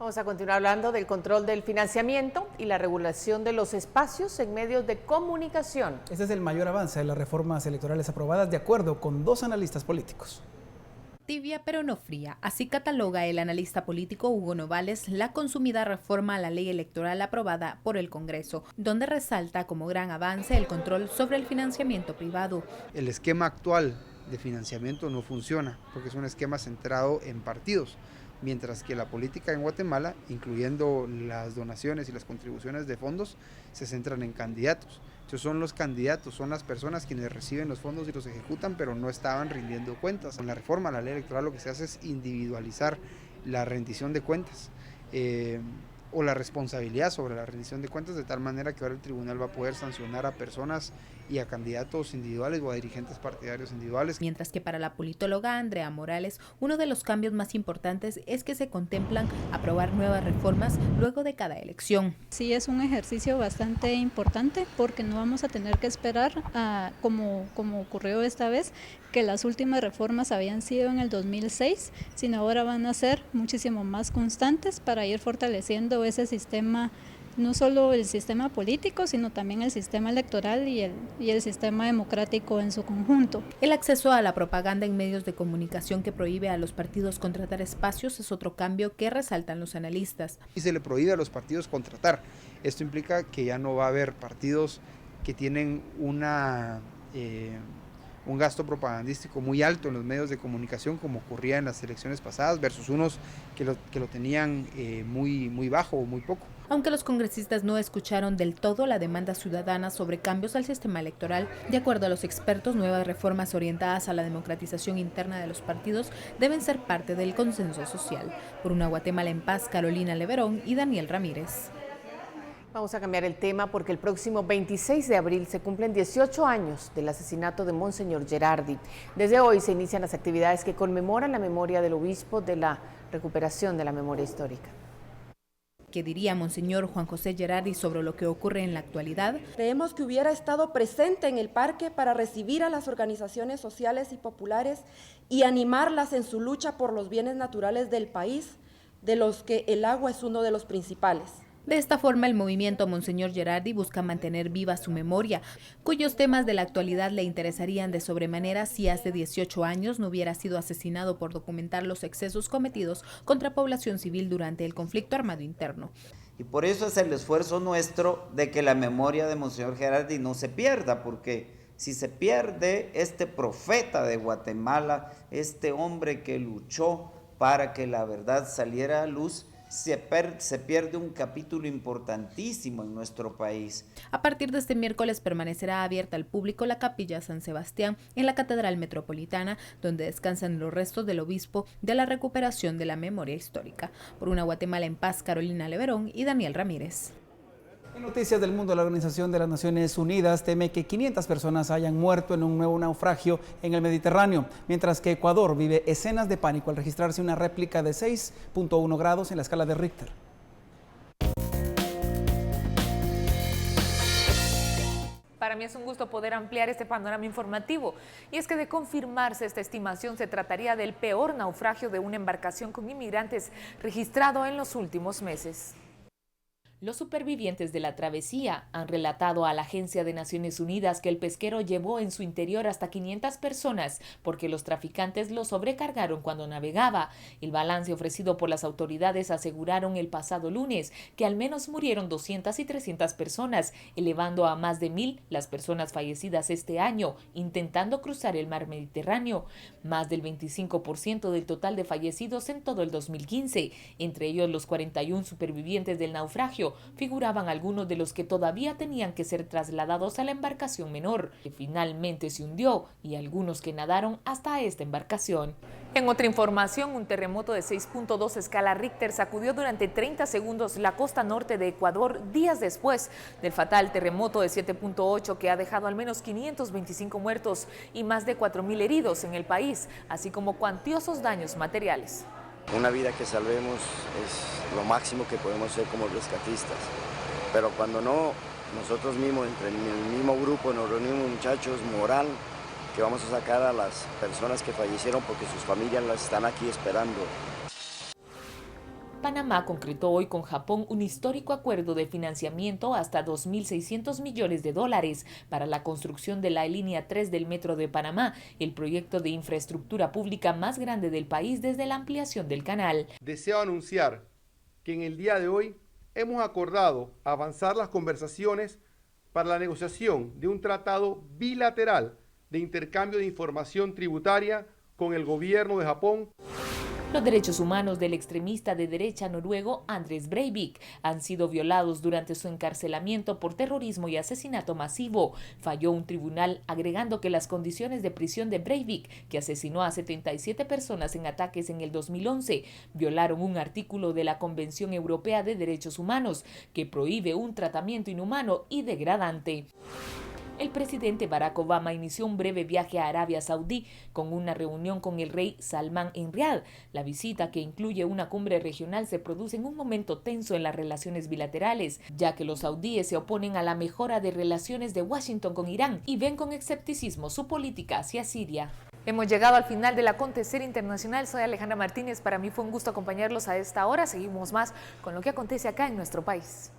Vamos a continuar hablando del control del financiamiento y la regulación de los espacios en medios de comunicación. Este es el mayor avance de las reformas electorales aprobadas, de acuerdo con 2 analistas políticos. Tibia pero no fría, así cataloga el analista político Hugo Novales la consumida reforma a la ley electoral aprobada por el Congreso, donde resalta como gran avance el control sobre el financiamiento privado. El esquema actual de financiamiento no funciona, porque es un esquema centrado en partidos, mientras que la política en Guatemala, incluyendo las donaciones y las contribuciones de fondos, se centran en candidatos. Entonces son los candidatos, son las personas quienes reciben los fondos y los ejecutan, pero no estaban rindiendo cuentas. En la reforma a la ley electoral lo que se hace es individualizar la rendición de cuentas o la responsabilidad sobre la rendición de cuentas, de tal manera que ahora el tribunal va a poder sancionar a personas y a candidatos individuales o a dirigentes partidarios individuales. Mientras que para la politóloga Andrea Morales, uno de los cambios más importantes es que se contemplan aprobar nuevas reformas luego de cada elección. Sí, es un ejercicio bastante importante porque no vamos a tener que esperar como ocurrió esta vez, que las últimas reformas habían sido en el 2006, sino ahora van a ser muchísimo más constantes para ir fortaleciendo ese sistema, no solo el sistema político, sino también el sistema electoral y el sistema democrático en su conjunto. El acceso a la propaganda en medios de comunicación que prohíbe a los partidos contratar espacios es otro cambio que resaltan los analistas. Y se le prohíbe a los partidos contratar. Esto implica que ya no va a haber partidos que tienen un gasto propagandístico muy alto en los medios de comunicación, como ocurría en las elecciones pasadas, versus unos que lo tenían muy bajo o muy poco. Aunque los congresistas no escucharon del todo la demanda ciudadana sobre cambios al sistema electoral, de acuerdo a los expertos, nuevas reformas orientadas a la democratización interna de los partidos deben ser parte del consenso social. Por una Guatemala en paz, Carolina Leverón y Daniel Ramírez. Vamos a cambiar el tema porque el próximo 26 de abril se cumplen 18 años del asesinato de Monseñor Gerardi. Desde hoy se inician las actividades que conmemoran la memoria del obispo de la recuperación de la memoria histórica. ¿Qué diría Monseñor Juan José Gerardi sobre lo que ocurre en la actualidad? Creemos que hubiera estado presente en el parque para recibir a las organizaciones sociales y populares y animarlas en su lucha por los bienes naturales del país, de los que el agua es uno de los principales. De esta forma, el movimiento Monseñor Gerardi busca mantener viva su memoria, cuyos temas de la actualidad le interesarían de sobremanera si hace 18 años no hubiera sido asesinado por documentar los excesos cometidos contra población civil durante el conflicto armado interno. Y por eso es el esfuerzo nuestro de que la memoria de Monseñor Gerardi no se pierda, porque si se pierde este profeta de Guatemala, este hombre que luchó para que la verdad saliera a luz, se pierde un capítulo importantísimo en nuestro país. A partir de este miércoles permanecerá abierta al público la Capilla San Sebastián en la Catedral Metropolitana, donde descansan los restos del obispo de la recuperación de la memoria histórica. Por una Guatemala en paz, Carolina Leverón y Daniel Ramírez. En noticias del mundo, la Organización de las Naciones Unidas teme que 500 personas hayan muerto en un nuevo naufragio en el Mediterráneo, mientras que Ecuador vive escenas de pánico al registrarse una réplica de 6.1 grados en la escala de Richter. Para mí es un gusto poder ampliar este panorama informativo, y es que de confirmarse esta estimación se trataría del peor naufragio de una embarcación con inmigrantes registrado en los últimos meses. Los supervivientes de la travesía han relatado a la Agencia de Naciones Unidas que el pesquero llevó en su interior hasta 500 personas porque los traficantes lo sobrecargaron cuando navegaba. El balance ofrecido por las autoridades aseguraron el pasado lunes que al menos murieron 200 y 300 personas, elevando a más de 1.000 las personas fallecidas este año intentando cruzar el mar Mediterráneo, más del 25% del total de fallecidos en todo el 2015. Entre ellos los 41 supervivientes del naufragio figuraban algunos de los que todavía tenían que ser trasladados a la embarcación menor, que finalmente se hundió, y algunos que nadaron hasta esta embarcación. En otra información, un terremoto de 6.2 escala Richter sacudió durante 30 segundos la costa norte de Ecuador días después del fatal terremoto de 7.8 que ha dejado al menos 525 muertos y más de 4.000 heridos en el país, así como cuantiosos daños materiales. Una vida que salvemos es lo máximo que podemos hacer como rescatistas, pero cuando no, nosotros mismos, entre el mismo grupo, nos reunimos muchachos, moral, que vamos a sacar a las personas que fallecieron porque sus familias las están aquí esperando. Panamá concretó hoy con Japón un histórico acuerdo de financiamiento hasta $2.600 millones para la construcción de la línea 3 del Metro de Panamá, el proyecto de infraestructura pública más grande del país desde la ampliación del canal. Deseo anunciar que en el día de hoy hemos acordado avanzar las conversaciones para la negociación de un tratado bilateral de intercambio de información tributaria con el gobierno de Japón. Los derechos humanos del extremista de derecha noruego Anders Breivik han sido violados durante su encarcelamiento por terrorismo y asesinato masivo. Falló un tribunal agregando que las condiciones de prisión de Breivik, que asesinó a 77 personas en ataques en el 2011, violaron un artículo de la Convención Europea de Derechos Humanos que prohíbe un tratamiento inhumano y degradante. El presidente Barack Obama inició un breve viaje a Arabia Saudí con una reunión con el rey Salmán en Riad. La visita, que incluye una cumbre regional, se produce en un momento tenso en las relaciones bilaterales, ya que los saudíes se oponen a la mejora de relaciones de Washington con Irán y ven con escepticismo su política hacia Siria. Hemos llegado al final del acontecer internacional. Soy Alejandra Martínez. Para mí fue un gusto acompañarlos a esta hora. Seguimos más con lo que acontece acá en nuestro país.